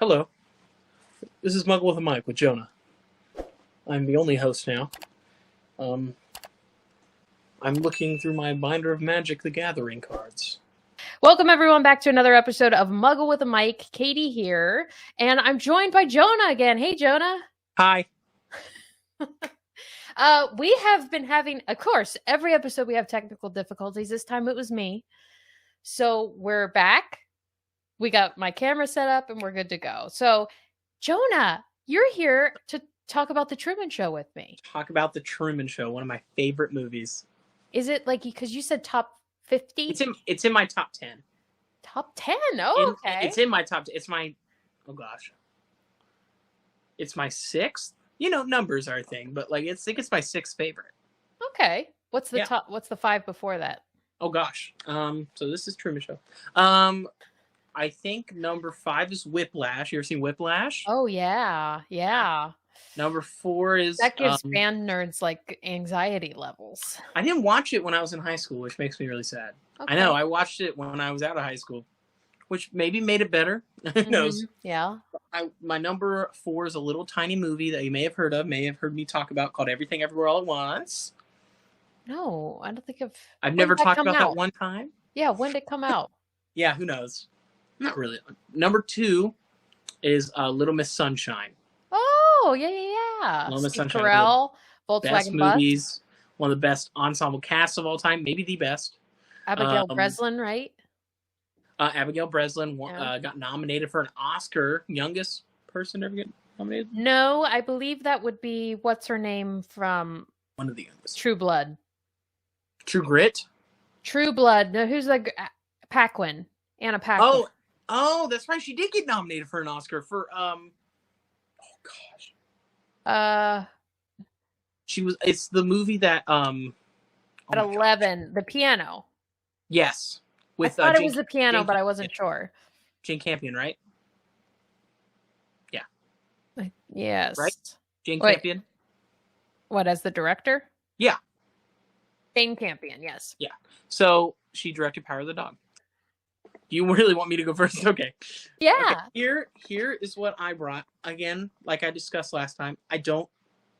Hello, this is Muggle with a Mic with Jonah. I'm the only host now. I'm looking through my binder of Magic the Gathering cards. Welcome everyone back to another episode of Muggle with a Mic. Katie here, and I'm joined by Jonah again. Hey, Jonah. Hi. We have been having, of course, every episode we have technical difficulties. This time it was me. So we're back. We got my camera set up and we're good to go. So, Jonah, you're here to talk about the Truman Show with me. Talk about the Truman Show, one of my favorite movies. Is it like, because you said top 50? It's in my top 10. Top 10? Oh, okay. It's in my top 10. It's my, oh gosh. It's my sixth. You know, numbers are a thing, but like I think it's my sixth favorite. Okay. What's the top? What's the 5 before that? Oh gosh. So this is Truman Show. I think number 5 is Whiplash. You ever seen Whiplash? Oh yeah. Number 4 is that gives band nerds like anxiety levels. I didn't watch it when I was in high school, which makes me really sad. Okay. I know I watched it when I was out of high school, which maybe made it better. Who knows? Yeah. My number 4 is a little tiny movie that you may have heard me talk about called Everything Everywhere All at Once. No, I don't think I've never talked about that one time. Yeah, when did it come out? Yeah, who knows? Not really. Number 2 is Little Miss Sunshine. Oh, yeah. Little Miss Sunshine. Carell, Volkswagen best movies, one of the best ensemble casts of all time, maybe the best. Abigail Breslin, right? Abigail Breslin got nominated for an Oscar. Youngest person to ever get nominated? No, I believe that would be, what's her name from one of the youngest. True Blood. True Grit? True Blood. No, who's the Paquin? Anna Paquin. Oh, that's right. She did get nominated for an Oscar for it's the movie that at 11, The Piano. Yes. I thought it was The Piano, but I wasn't sure. Jane Campion, right? Yeah. Yes. Right? Jane Campion? What, as the director? Yeah. Jane Campion, yes. Yeah. So she directed Power of the Dog. Do you really want me to go first? Okay. Yeah. Okay. Here is what I brought. Again, like I discussed last time, I don't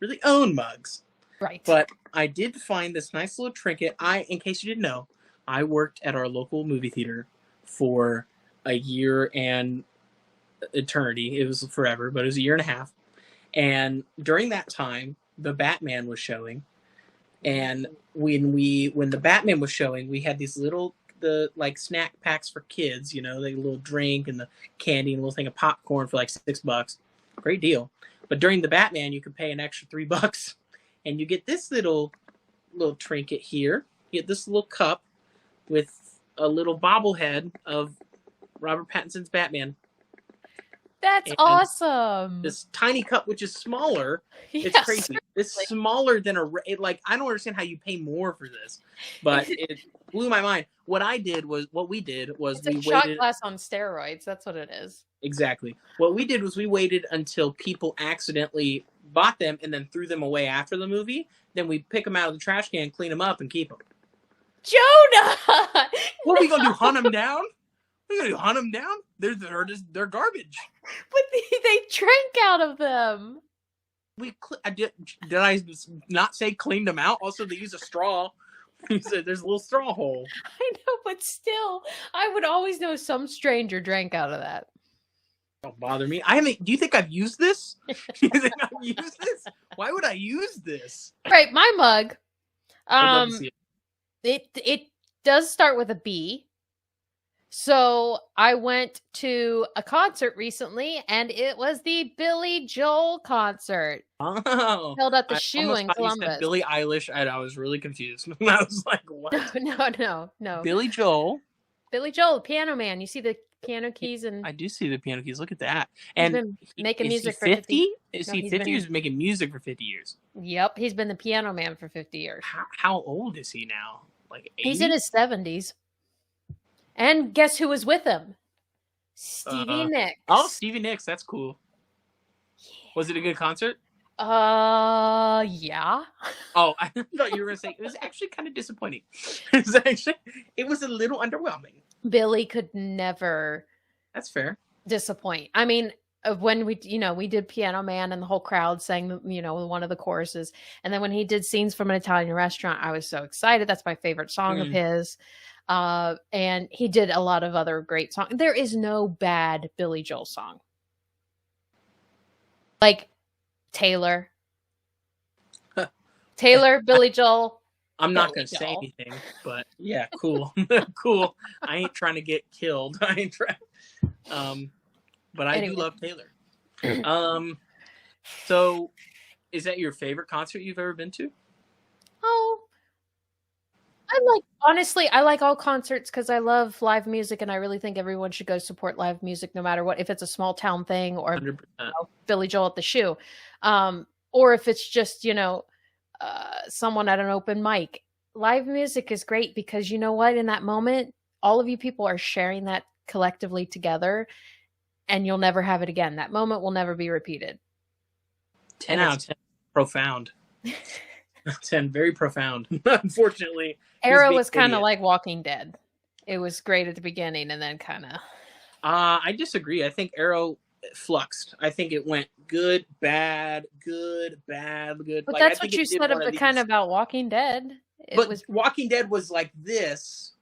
really own mugs. Right. But I did find this nice little trinket. In case you didn't know, I worked at our local movie theater for a year and eternity. It was forever, but it was a year and a half. And during that time, the Batman was showing. And when the Batman was showing, we had these little snack packs for kids, you know, like a little drink and the candy and a little thing of popcorn for like $6. Great deal. But during the Batman, you could pay an extra $3 and you get this little trinket here. You get this little cup with a little bobblehead of Robert Pattinson's Batman. That's awesome. This tiny cup, which is smaller. It's crazy. It's smaller than I don't understand how you pay more for this, but it blew my mind. What we did was it's a shot glass on steroids. That's what it is. Exactly. What we did was we waited until people accidentally bought them and then threw them away after the movie. Then we pick them out of the trash can, clean them up, and keep them. Jonah! What are we going to do, hunt them down? We're going to hunt them down? They're garbage. But they drank out of them. Did I not say cleaned them out? Also, they use a straw. You said there's a little straw hole. I know, but still, I would always know some stranger drank out of that. Don't bother me. Do you think I've used this? Do you think I've used this? Why would I use this? Right, my mug. I'd love to see it. It does start with a B. So I went to a concert recently, and it was the Billy Joel concert. Oh, held at the Shoe in Columbus. You said Billie Eilish, and I was really confused. I was like, "What?" No. Billy Joel, the Piano Man. You see the piano keys, and I do see the piano keys. Look at that. And he's been making music for 50. Is he 50 years making music for 50 years? Yep, he's been the Piano Man for 50 years. How old is he now? Like 80? He's in his 70s. And guess who was with him? Stevie Nicks. Oh, Stevie Nicks. That's cool. Yeah. Was it a good concert? Yeah. Oh, I thought you were going to say it was actually kind of disappointing. It was a little underwhelming. Billy could never. That's fair. Disappoint. I mean, of when we did Piano Man and the whole crowd sang, one of the choruses. And then when he did Scenes from an Italian Restaurant, I was so excited. That's my favorite song of his. And he did a lot of other great songs. There is no bad Billy Joel song. Like Taylor, Billy Joel. I'm not going to say anything, but yeah, cool. Cool. I ain't trying to get killed. I ain't trying. But I do love Taylor. So is that your favorite concert you've ever been to? Oh, I like all concerts because I love live music, and I really think everyone should go support live music no matter what, if it's a small town thing or Billy Joel at the Shoe. Or if it's just, someone at an open mic. Live music is great because you know what? In that moment, all of you people are sharing that collectively together, and you'll never have it again. That moment will never be repeated. 10 out of 10. Profound. 10, very profound. Unfortunately. Arrow was kind of like Walking Dead. It was great at the beginning and then kind of... I disagree. I think Arrow fluxed. I think it went good, bad, good, bad, good. But that's what you said about Walking Dead. Walking Dead was like this.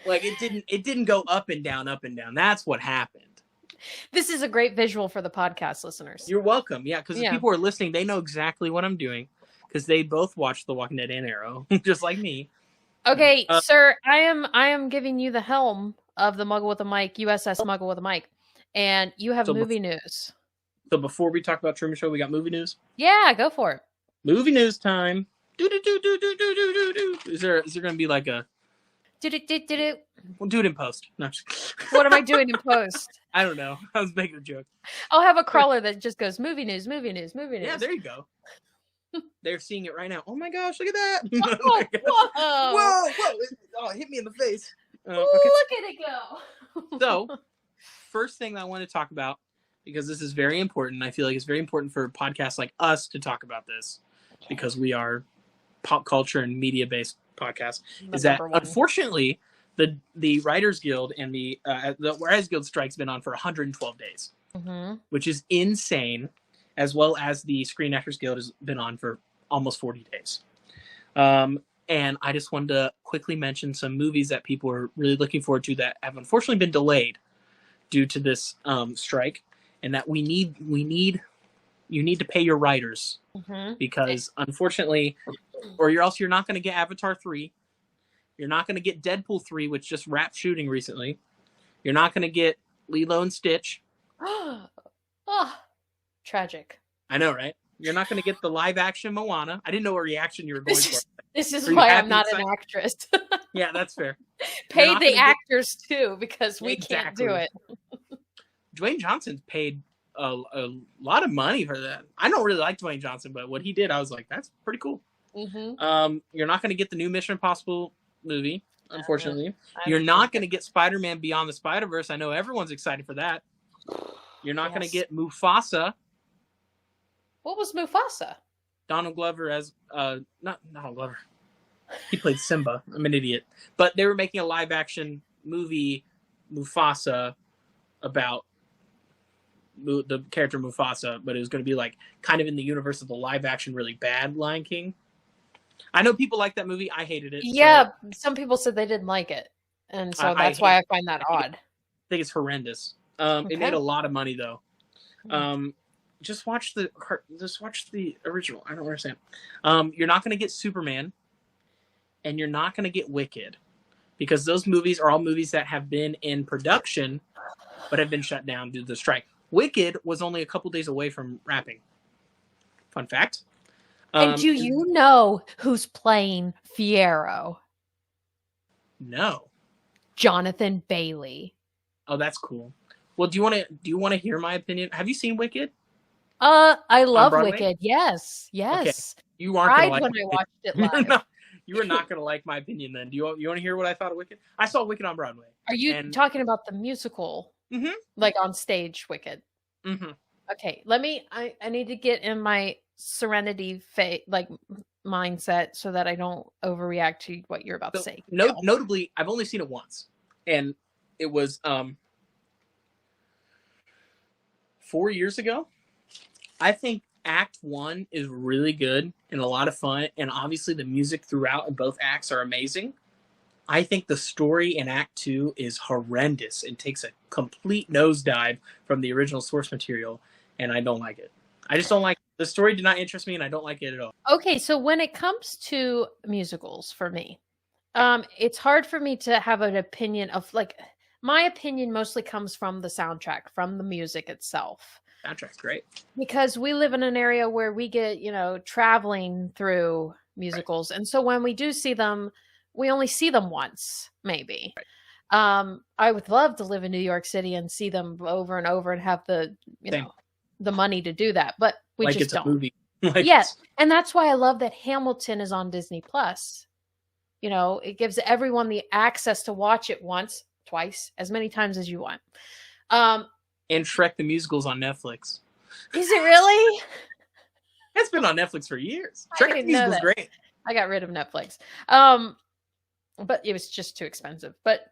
Like it didn't go up and down, up and down. That's what happened. This is a great visual for the podcast listeners. You're welcome. Yeah, because if people are listening, they know exactly what I'm doing because they both watched The Walking Dead and Arrow, just like me. Okay, sir, I am giving you the helm of the Muggle with a Mic, USS Muggle with a Mic, and you have movie news. So before we talk about Truman Show, we got movie news? Yeah, go for it. Movie news time. Is there going to be like a... We'll do it in post. No, what am I doing in post? I don't know. I was making a joke. I'll have a crawler that just goes movie news, movie news, movie news. Yeah, there you go. They're seeing it right now. Oh my gosh, look at that. Oh, whoa. Oh, it hit me in the face. Okay. Look at it go. So, first thing I want to talk about, because this is very important. I feel like it's very important for podcasts like us to talk about this because we are pop culture and media-based podcasts, is that unfortunately the Writers Guild and the Writers Guild strike's been on for 112 days, which is insane, as well as the Screen Actors Guild has been on for almost 40 days. And I just wanted to quickly mention some movies that people are really looking forward to that have unfortunately been delayed due to this strike, and that you need to pay your writers because unfortunately, or else you're not going to get Avatar 3. You're not going to get Deadpool 3, which just wrapped shooting recently. You're not going to get Lilo and Stitch. Tragic. I know, right? You're not going to get the live action Moana. I didn't know what reaction you were going for. This is why I'm not an actress. Yeah, that's fair. Pay the actors too, because we can't do it. Dwayne Johnson's paid a lot of money for that. I don't really like Dwayne Johnson, but what he did, I was like, that's pretty cool. You're not going to get the new Mission Impossible movie, unfortunately. You're not going to get Spider-Man Beyond the Spider-Verse. I know everyone's excited for that. You're not going to get Mufasa. What was Mufasa? Donald Glover as not Donald Glover. He played Simba. I'm an idiot. But they were making a live action movie, Mufasa, about the character Mufasa, but it was going to be like kind of in the universe of the live action really bad Lion King. I know people like that movie. I hated it. Yeah, so. Some people said they didn't like it, and so that's why I find that odd. I think it's horrendous. It made a lot of money though. Just watch the original. I don't understand. You're not going to get Superman, and you're not going to get Wicked, because those movies are all movies that have been in production, but have been shut down due to the strike. Wicked was only a couple days away from wrapping. Fun fact. And do you know who's playing Fiyero? No. Jonathan Bailey. Oh, that's cool. Well, do you want to hear my opinion? Have you seen Wicked? I love Wicked. Yes. Okay. You aren't gonna like when I watched it live. You were not going to like my opinion then. Do you want to hear what I thought of Wicked? I saw Wicked on Broadway. Are you talking about the musical? Like on stage Wicked? Okay, I need to get in my serenity mindset so that I don't overreact to what you're about to say. Notably, I've only seen it once, and it was 4 years ago. I think Act 1 is really good and a lot of fun, and obviously the music throughout in both acts are amazing. I think the story in Act 2 is horrendous and takes a complete nosedive from the original source material, and I don't like it. I just don't like it. The story did not interest me, and I don't like it at all. Okay, so when it comes to musicals for me, it's hard for me to have an opinion of, like, my opinion mostly comes from the soundtrack, from the music itself. Soundtrack's great. Because we live in an area where we get, traveling through musicals. Right. And so when we do see them, we only see them once, maybe. Right. I would love to live in New York City and see them over and over and have the, the money to do that. But we like just it's don't. A movie. Yes. And that's why I love that Hamilton is on Disney Plus. It gives everyone the access to watch it once, twice, as many times as you want. And Shrek the Musical's on Netflix. Is it really? It's been on Netflix for years. Shrek the Musical's great. I got rid of Netflix. But it was just too expensive. But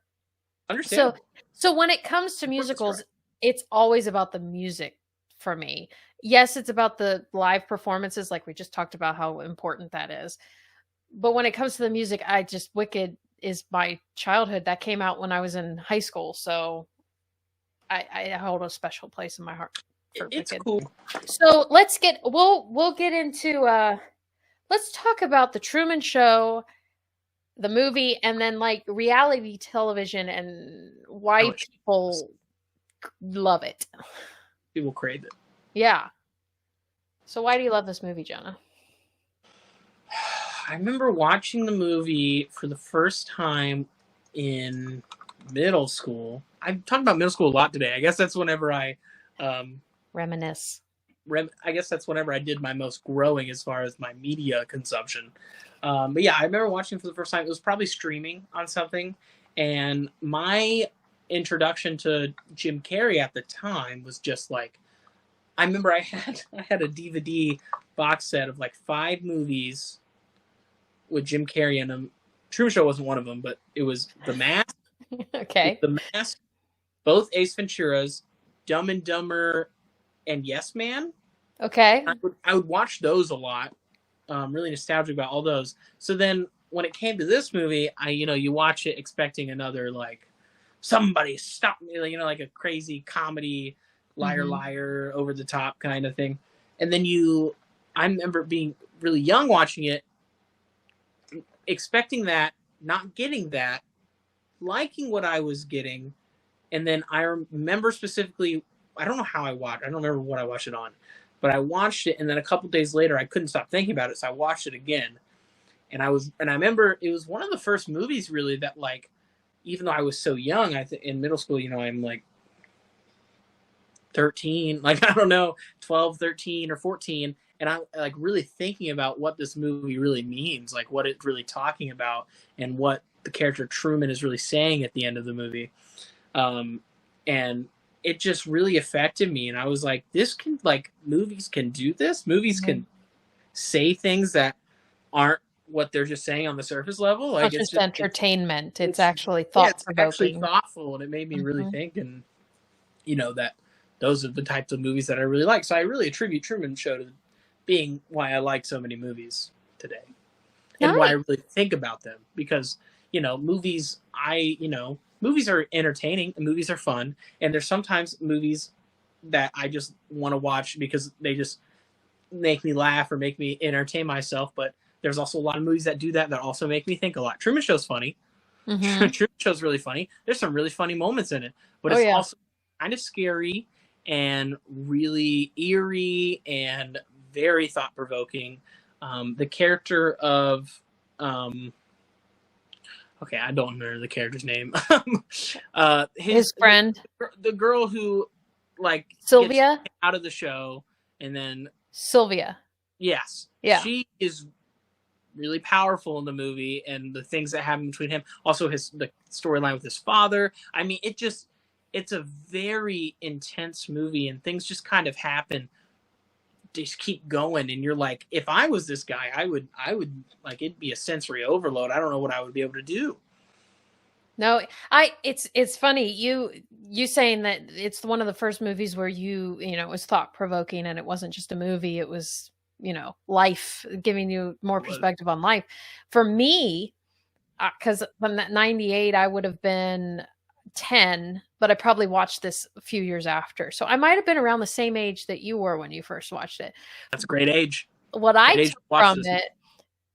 understand. So when it comes to musicals, it's always about the music for me. Yes, it's about the live performances, like we just talked about how important that is. But when it comes to the music, Wicked is my childhood. That came out when I was in high school, so I hold a special place in my heart for it's Wicked. Cool. So we'll get into let's talk about the Truman Show, the movie, and then like reality television and why people love it. People crave it. Yeah. So why do you love this movie, Jonah? I remember watching the movie for the first time in middle school. I'm talking about middle school a lot today. I guess that's whenever I reminisce. I guess that's whenever I did my most growing as far as my media consumption. But yeah, I remember watching for the first time. It was probably streaming on something. And my introduction to Jim Carrey at the time was just like, I remember I had a DVD box set of like 5 movies with Jim Carrey in them. Truman Show wasn't one of them, but it was The Mask. Okay. The Mask, both Ace Venturas, Dumb and Dumber, and Yes Man. Okay. I would watch those a lot. Really nostalgic about all those. So then when it came to this movie, you watch it expecting another like somebody stop me, like a crazy comedy liar liar over the top kind of thing. And then I remember being really young watching it, expecting that, not getting that, liking what I was getting. And then I remember specifically, I don't know how I watched. I don't remember what I watched it on, but I watched it, and then a couple days later, I couldn't stop thinking about it, so I watched it again. And I remember it was one of the first movies really that, like, even though I was so young, in middle school, I'm like 13, like, I don't know, 12, 13, or 14, and I'm like really thinking about what this movie really means, like what it's really talking about, and what the character Truman is really saying at the end of the movie. And it just really affected me, and I was like, movies can do this. Movies can say things that aren't what they're just saying on the surface level. Like, it's just entertainment. It's actually thought-provoking. It's actually thoughtful, and it made me really think, and that those are the types of movies that I really like. So I really attribute Truman Show to being why I like so many movies today, and why I really think about them, because movies are entertaining and movies are fun, and there's sometimes movies that I just want to watch because they just make me laugh or make me entertain myself, but there's also a lot of movies that do that also make me think a lot. Truman Show's funny. Truman Show's really funny. There's some really funny moments in it, but it's also kind of scary and really eerie and very thought-provoking. The character of okay, I don't remember the character's name. His friend, the girl who Sylvia, gets out of the show, and then Sylvia. Yes, yeah, she is really powerful in the movie, and the things that happen between him. Also, the storyline with his father. I mean, it's a very intense movie, and things just kind of happen. Just keep going, and you're like, if I was this guy, I would like, it'd be a sensory overload. I don't know what I would be able to do. No, it's funny you saying that it's one of the first movies where it was thought provoking and it wasn't just a movie, it was, life, giving you more perspective on life. For me, because from that 98, I would have been 10, but I probably watched this a few years after. So I might have been around the same age that you were when you first watched it. That's a great age. What I took from it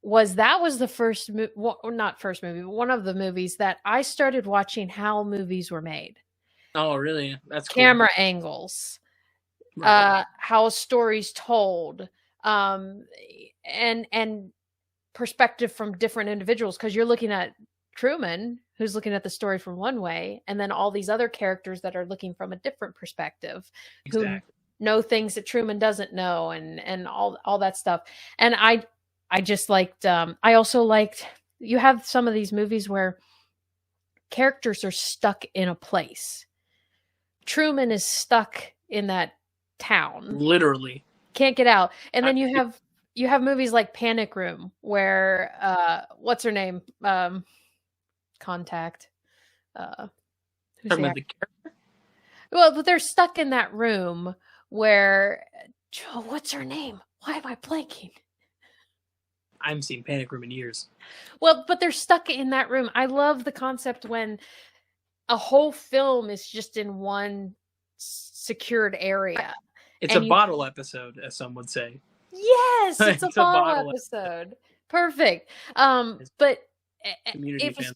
was that was the first, not first movie, but one of the movies that I started watching how movies were made. Oh, really? That's cool. Camera angles, right. How stories told, and perspective from different individuals, because you're looking at Truman, who's looking at the story from one way, and then all these other characters that are looking from a different perspective, exactly. Who know things that Truman doesn't know, and all that stuff. And I just liked, I also liked, you have some of these movies where characters are stuck in a place. Truman is stuck in that town. Literally. Can't get out. And then you have movies like Panic Room where, what's her name? Contact. Who's the character? Well, but they're stuck in that room where, what's her name? Why am I blanking? I haven't seen Panic Room in years. Well, but they're stuck in that room. I love the concept when a whole film is just in one secured area. It's a bottle episode, as some would say. Yes, it's a bottle episode. Perfect. But Community fans.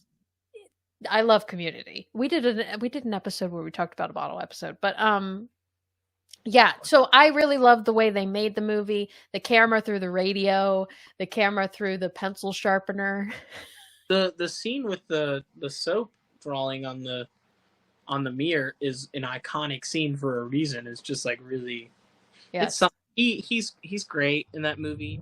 I love Community. We did an episode where we talked about a bottle episode, but yeah. So I really loved the way they made the movie. The camera through the radio, the camera through the pencil sharpener. The scene with the soap falling on the mirror is an iconic scene for a reason. It's just like really. Yes. It's he's great in that movie.